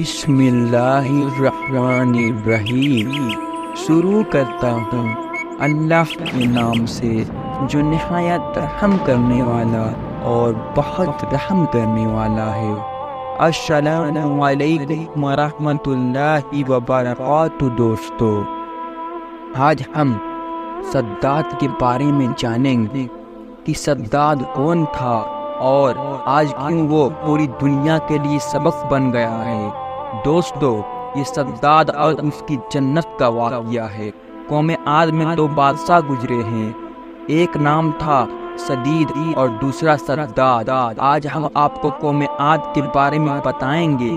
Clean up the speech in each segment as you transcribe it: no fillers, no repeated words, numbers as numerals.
بسم اللہ الرحمن الرحیم۔ شروع کرتا ہوں اللہ کے نام سے جو نہایت رحم کرنے والا اور بہت رحم کرنے والا ہے۔ السلام علیکم ورحمۃ اللہ وبرکاتہ۔ دوستو، آج ہم سداد کے بارے میں جانیں گے کہ سداد کون تھا اور آج کیوں وہ پوری دنیا کے لیے سبق بن گیا ہے۔ دوستو، یہ سداد اور اس کی جنت کا واقعہ ہے۔ قوم عاد میں دو بادشاہ گزرے ہیں، ایک نام تھا سدید اور دوسرا سداد۔ آج ہم آپ کو قوم عاد کے بارے میں بتائیں گے۔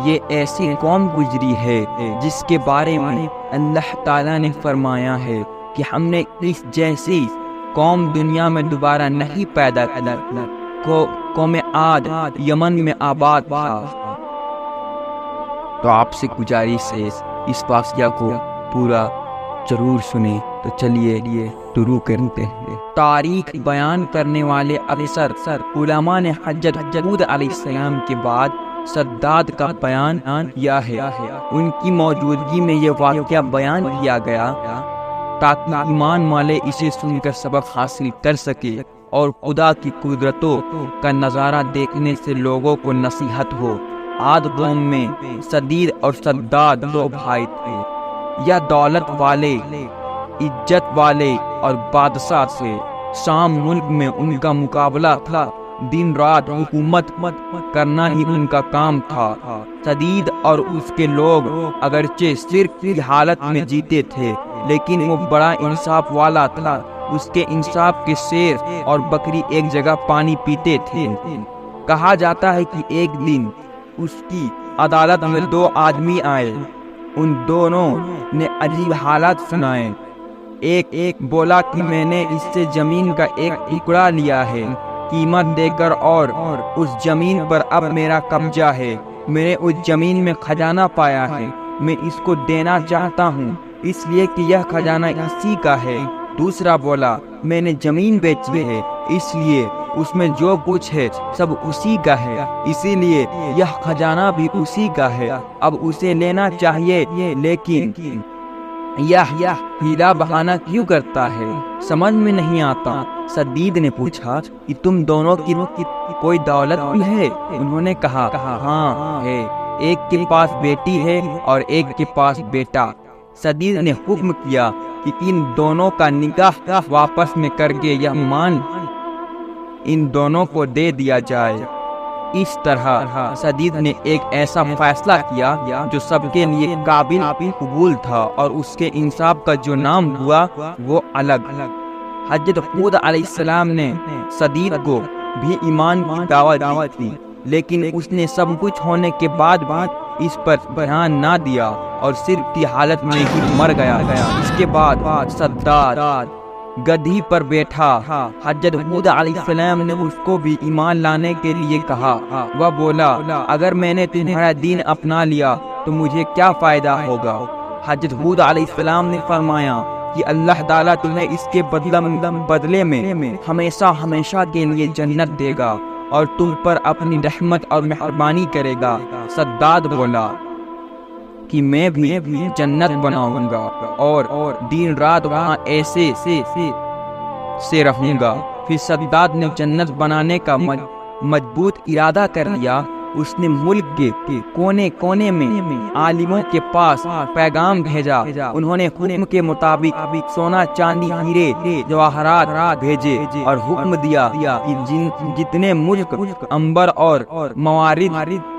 یہ ایسی قوم گزری ہے جس کے بارے میں اللہ تعالیٰ نے فرمایا ہے کہ ہم نے اس جیسی قوم دنیا میں دوبارہ نہیں پیدا کی۔ قوم عاد یمن میں آباد تھا۔ تو آپ سے گزارش ہے اس واقعہ کو پورا ضرور سنیں۔ تو چلیے شروع کرتے ہیں۔ تاریخ بیان کرنے والے اکثر علماء نے حضرت ہود علیہ السلام کے بعد سداد کا بیان کیا ہے۔ ان کی موجودگی میں یہ واقعہ بیان کیا گیا تاکہ ایمان والے اسے سن کر سبق حاصل کر سکے اور خدا کی قدرتوں کا نظارہ دیکھنے سے لوگوں کو نصیحت ہو۔ عاد قوم میں سدید اور سداد دو بھائی تھے۔ یا دولت والے، عزت والے اور بادشاہ سے۔ شام ملک میں ان کا مقابلہ تھا۔ دن رات حکومت کرنا ہی ان کا کام تھا۔ سدید اور اس کے لوگ اگرچہ شرک کی حالت میں جیتے تھے لیکن وہ بڑا انصاف والا تھا۔ اس کے انصاف کے شیر اور بکری ایک جگہ پانی پیتے تھے۔ کہا جاتا ہے کہ ایک دن اس کی عدالت میں دو آدمی آئے۔ ان دونوں نے عجیب حالات سنائے۔ ایک بولا کہ میں نے اس سے زمین کا ایک ٹکڑا لیا ہے قیمت دے کر، اور اس زمین پر اب میرا قبضہ ہے۔ میں نے اس زمین میں خزانہ پایا ہے، میں اس کو دینا چاہتا ہوں اس لیے کہ یہ خزانہ اسی کا ہے۔ دوسرا بولا میں نے زمین بیچی ہے اس لیے اس میں جو کچھ ہے سب اسی کا ہے، اسی لیے یہ خزانہ بھی اسی کا ہے، اب اسے لینا چاہیے لیکن یہ ہیلا بہانہ کیوں کرتا ہے، سمجھ میں نہیں آتا۔ سدید نے پوچھا کہ تم دونوں کی کوئی دولت بھی ہے؟ انہوں نے کہا ہاں ہے، ایک کے پاس بیٹی ہے اور ایک کے پاس بیٹا۔ سدید نے حکم کیا کہ ان دونوں کا نکاح واپس میں کر کے یہ مال ان دونوں کو دے دیا جائے۔ اس طرح سدید نے ایک ایسا فیصلہ کیا جو سب کے لیے قابل قبول تھا اور اس کے انصاف کا جو نام ہوا وہ الگ۔ حضرت ہود علیہ السلام نے سدید کو بھی ایمان کی دعوت دی لیکن اس نے سب کچھ ہونے کے بعد اس پر دھیان نہ دیا اور صرف کی حالت میں ہی مر گیا۔ اس کے بعد سداد گدھی پر بیٹھا۔ حضرت ہود علیہ السلام نے اس کو بھی ایمان لانے کے لیے کہا۔ وہ بولا اگر میں نے تمہارا دین اپنا لیا تو مجھے کیا فائدہ ہوگا؟ حضرت ہود علیہ السلام نے فرمایا کہ اللہ تعالیٰ تمہیں اس کے بدلے میں ہمیشہ کے لیے جنت دے گا اور تم پر اپنی رحمت اور مہربانی کرے گا۔ سداد بولا کہ میں بھی جنت بناؤں گا اور دن رات وہاں ایسے سے رہوں گا۔ پھر سداد نے جنت بنانے کا مضبوط ارادہ کر لیا۔ اس نے ملک کے کونے کونے میں عالموں کے پاس پیغام بھیجا۔ انہوں نے حکم کے مطابق سونا چاندی ہیرے جواہرات بھیجے اور حکم دیا کہ جتنے ملک عنبر اور موارد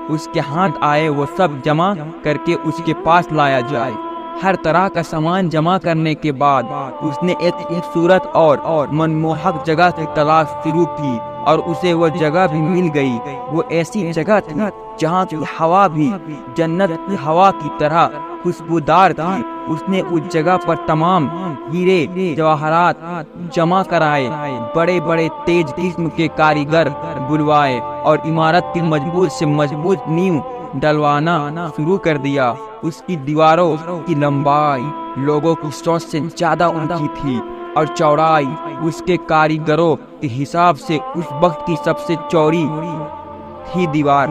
اس کے ہاتھ آئے وہ سب جمع کر کے اس کے پاس لایا جائے۔ ہر طرح کا سامان جمع کرنے کے بعد اس نے ایک خوبصورت اور منموہک جگہ کی تلاش شروع کی اور اسے وہ جگہ بھی مل گئی۔ وہ ایسی جگہ تھی جہاں کی ہوا بھی جنت کی ہوا کی طرح خوشبودار تھی۔ اس نے اس جگہ پر تمام ہیرے جواہرات جمع کرائے، بڑے بڑے تیز قسم کے کاریگر بلوائے اور عمارت کی مضبوط سے مضبوط نیو ڈلوانا شروع کر دیا۔ اس کی دیواروں کی لمبائی لوگوں کی سوچ سے زیادہ اونچی تھی اور چوڑائی اس کے کاریگروں کے حساب سے اس وقت کی سب سے چوڑی تھی دیوار۔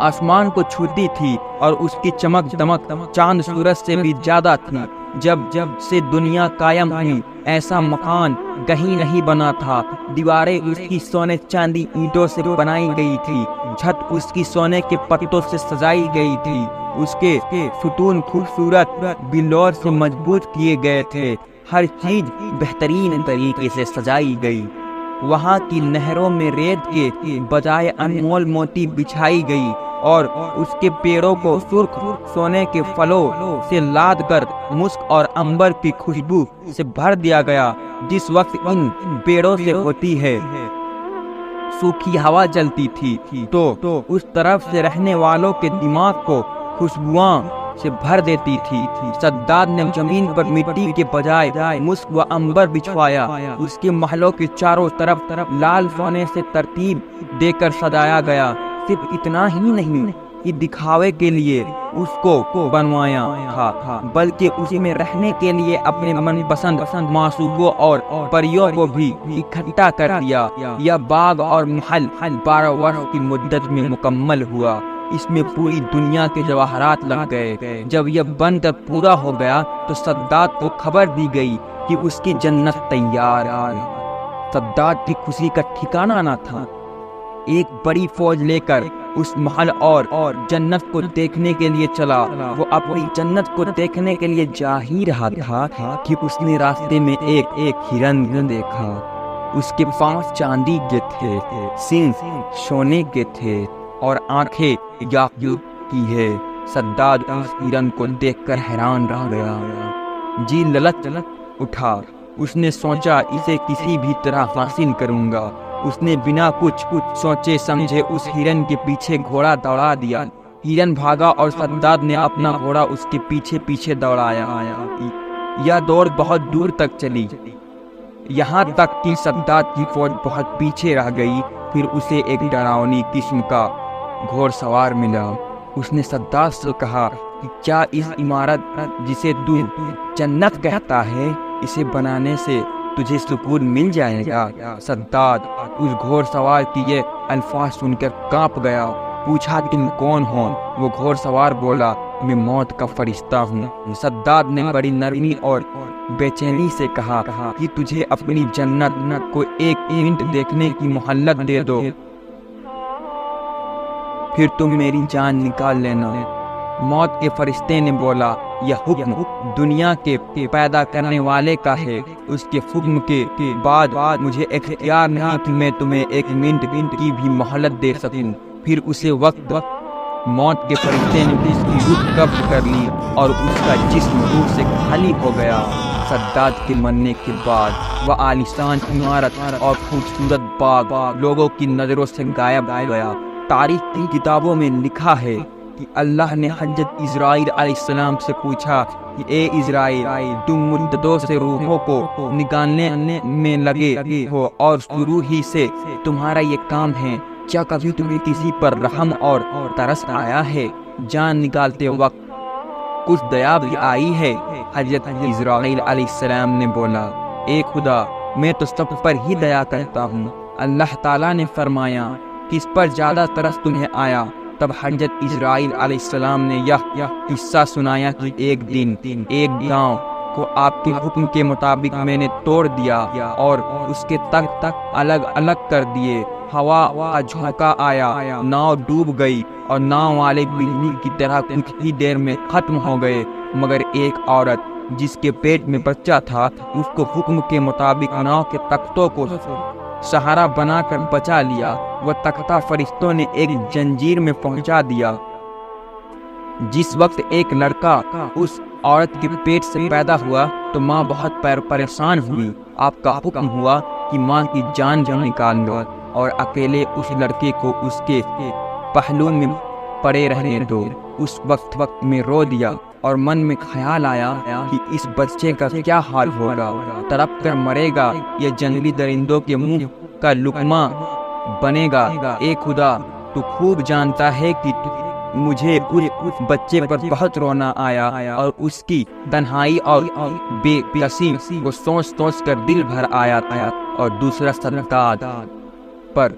آسمان کو چھوتی تھی اور اس کی چمک دمک چاند سورج سے بھی زیادہ تھی۔ جب سے دنیا قائم ہوئی ایسا مکان کہیں نہیں بنا تھا۔ دیواریں اس کی سونے چاندی اینٹوں سے بنائی گئی تھی، چھت اس کی سونے کے پتوں سے سجائی گئی تھی، اس کے ستون خوبصورت بلور سے مضبوط کیے گئے تھے، ہر چیز بہترین طریقے سے سجائی گئی۔ وہاں کی نہروں میں ریت کے بجائے انمول موتی بچھائی گئی اور اس کے پیڑوں کو سرخ سونے کے پھلوں سے لاد کر مسک اور عنبر کی خوشبو سے بھر دیا گیا۔ جس وقت ان پیڑوں سے ہوتی ہے سوکھی ہوا چلتی تھی تو اس طرف سے رہنے والوں کے دماغ کو خوشبوؤں سے بھر دیتی تھی۔ سداد نے زمین پر مٹی کے بجائے مسک و عنبر بچھوایا، اس کے محلوں کے چاروں طرف لال سونے سے ترتیب دے کر سجایا گیا۔ صرف اتنا ہی نہیں کہ دکھاوے کے لیے اس کو بنوایا تھا، بلکہ اسی میں رہنے کے لیے اپنے من پسند معشوقوں اور پریوں کو بھی اکٹھا کر دیا۔ یہ باغ اور محل 12 برس کی مدت میں مکمل ہوا۔ اس میں پوری دنیا کے جواہرات لگ گئے۔ جب یہ بن کر پورا ہو گیا تو سداد کو خبر دی گئی کہ اس کی جنت تیار ہے۔ سداد کی خوشی کا ٹھکانہ نہ تھا۔ ایک بڑی فوج لے کر اس محل اور جنت کو دیکھنے کے لیے چلا۔ وہ اپنی جنت کو دیکھنے کے لیے جا ہی رہا تھا کہ اس نے راستے میں ایک ہرن دیکھا۔ اس کے پاؤں چاندی کے تھے، سینگ سونے کے تھے اور آنکھیں یاقوت کی ہے۔ سداد اس ہرن کو دیکھ کر حیران رہ گیا، جی للچ اٹھا۔ اس نے سوچا اسے کسی بھی طرح حاصل کروں گا۔ اس نے بنا کچھ سوچے سمجھے اس ہرن کے پیچھے گھوڑا دوڑا دیا۔ ہرن بھاگا اور سداد نے اپنا گھوڑا اس کے پیچھے دوڑایا۔ یہ دوڑ بہت دور تک چلی، یہاں تک کہ سداد کی فوج بہت پیچھے رہ گئی۔ پھر اسے ایک ڈراؤنی قسم کا گھوڑ سوار ملا۔ اس نے سداد سے کہا کہ کیا اس عمارت جسے تو جنت کہتا ہے اسے بنانے سے تجھے سکون مل جائے گا؟ سداد اس گھوڑ سوار کی یہ الفاظ سن کر کانپ گیا۔ پوچھا تم کون ہو؟ وہ گھوڑ سوار بولا میں موت کا فرشتہ ہوں۔ سداد نے بڑی نرمی اور بے چینی سے کہا کہ تجھے اپنی جنت کو ایک منٹ دیکھنے کی مہلت دے دو، پھر تم میری جان نکال لینا۔ موت کے فرشتے نے بولا یہ حکم دنیا کے پیدا کرنے والے کا ہے، اس کے حکم کے بعد مجھے اختیار نہیں کہ میں تمہیں ایک منٹ کی بھی مہلت دے سکوں۔ پھر اسے وقت موت کے فرشتے نے اس کی روح قبض کر لی اور اس کا جسم روح سے خالی ہو گیا۔ سداد کے مرنے کے بعد وہ عالیشان عمارت اور خوبصورت باغ لوگوں کی نظروں سے غائب ہو گیا۔ تاریخ کی کتابوں میں لکھا ہے کہ اللہ نے حضرت اسرائیل علیہ السلام سے پوچھا کہ اے اسرائیل، تم مدتوں سے روحوں کو نکالنے میں لگے ہو اور شروع ہی سے تمہارا یہ کام ہے، کیا کبھی تمہیں کسی پر رحم اور ترس آیا ہے؟ جان نکالتے وقت کچھ دیا بھی آئی ہے؟ حضرت اسرائیل علیہ السلام نے بولا اے خدا، میں تو سب پر ہی دیا کرتا ہوں۔ اللہ تعالیٰ نے فرمایا کس پر زیادہ ترس تمہیں آیا؟ تب حضرت اسرائیل علیہ السلام نے یہ قصہ سنایا کہ ایک دن ایک گاؤں کو آپ کے حکم کے مطابق میں نے توڑ دیا اور اس کے تخت الگ الگ کر دیے۔ ہوا کا جھونکا آیا، ناؤ ڈوب گئی اور ناؤ والے بجلی کی طرح کچھ ہی دیر میں ختم ہو گئے، مگر ایک عورت جس کے پیٹ میں بچہ تھا اس کو حکم کے مطابق ناؤ کے تختوں کو سہارا بنا کر بچا لیا۔ وہ تختہ فرشتوں نے ایک زنجیر میں پہنچا دیا۔ جس وقت ایک لڑکا اس عورت کے پیٹ سے پیدا ہوا تو ماں بہت پریشان ہوئی۔ آپ کا حکم ہوا کہ ماں کی جان نکال دو اور اکیلے اس لڑکے کو اس کے پہلو میں پڑے رہنے دو۔ اس وقت میں رو دیا اور من میں خیال آیا کہ اس بچے کا کیا حال ہوگا، تڑپ کر مرے گا یا جنگلی درندوں کے منہ کا لقمہ بنے گا۔ اے خدا، تو خوب جانتا ہے کہ مجھے اس بچے پر بہت رونا آیا اور اس کی تنہائی اور بے کسی کو سوچ کر دل بھر آیا تھا۔ اور دوسرا سداد پر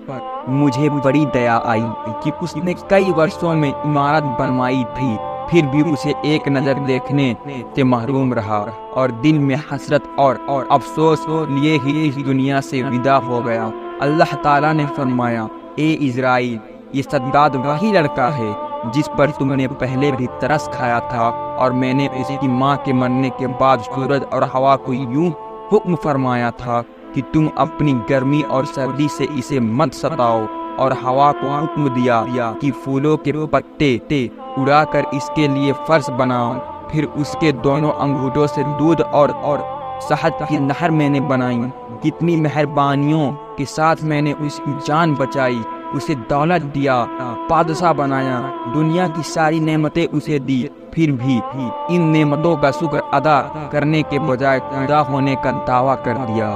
مجھے بڑی دیا آئی کہ اس نے کئی برسوں میں عمارت بنوائی تھی، پھر بھی اسے ایک نظر دیکھنے سے محروم رہا اور دل میں حسرت اور افسوس لیے ہی اس دنیا سے ودا ہو گیا۔ اللہ تعالیٰ نے فرمایا، اے اسرائیل، یہ صداد وہی لڑکا ہے جس پر تم نے پہلے بھی ترس کھایا تھا، اور میں نے اس کی ماں کے مرنے کے بعد سورج اور ہوا کو یوں حکم فرمایا تھا کہ تم اپنی گرمی اور سردی سے اسے مت ستاؤ، اور ہوا کو حکم دیا کہ پھولوں کے پتے اڑا کر اس کے لیے فرش بناؤ۔ پھر اس کے دونوں انگوٹھوں سے دودھ اور شہد کی نہر میں نے بنائی۔ کتنی مہربانیوں کے ساتھ میں نے اس کی جان بچائی، اسے دولت دیا، بادشاہ بنایا، دنیا کی ساری نعمتیں اسے دی، پھر بھی ان نعمتوں کا شکر ادا کرنے کے بجائے خدا ہونے کا دعویٰ کر دیا۔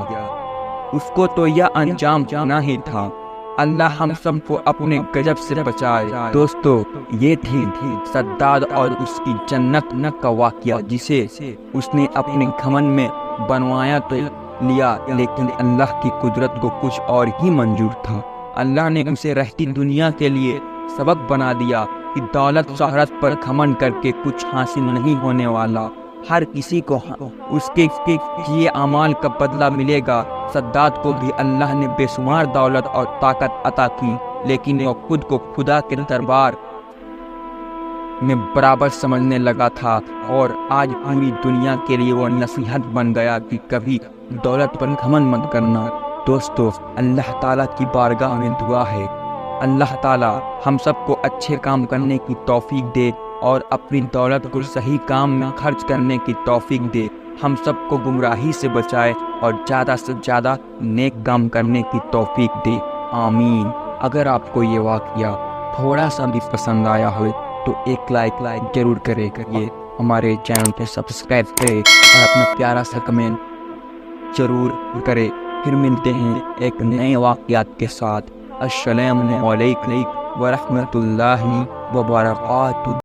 اس کو تو یہ انجام ہونا ہی تھا۔ اللہ ہم سب کو اپنے غضب سے بچائے۔ دوستو، یہ تھی صداد اور اس کی جنت کا واقعہ، جسے اس نے اپنے گھمنڈ میں بنوایا تو لیا، لیکن اللہ کی قدرت کو کچھ اور ہی منظور تھا۔ اللہ نے اسے رہتی دنیا کے لیے سبق بنا دیا کہ دولت شہرت پر گھمنڈ کر کے کچھ حاصل نہیں ہونے والا، ہر کسی کو اس کے کیے اعمال کا بدلہ ملے گا۔ صداد کو بھی اللہ نے بے شمار دولت اور طاقت عطا کی، لیکن وہ خود کو خدا کے دربار میں برابر سمجھنے لگا تھا، اور آج پوری دنیا کے لیے وہ نصیحت بن گیا کہ کبھی دولت پر گھمنڈ مت کرنا۔ دوستو، اللہ تعالیٰ کی بارگاہ میں دعا ہے، اللہ تعالیٰ ہم سب کو اچھے کام کرنے کی توفیق دے اور اپنی دولت کو صحیح کام میں خرچ کرنے کی توفیق دے، ہم سب کو گمراہی سے بچائے اور زیادہ سے زیادہ نیک کام کرنے کی توفیق دے، آمین۔ اگر آپ کو یہ واقعہ تھوڑا سا بھی پسند آیا ہو تو ایک لائک ضرور کرے کریے، ہمارے چینل پہ سبسکرائب کرے اور اپنا پیارا سا کمنٹ ضرور کرے۔ پھر ملتے ہیں ایک نئے واقعات کے ساتھ۔ السلام علیکم ورحمۃ اللہ وبرکاتہ۔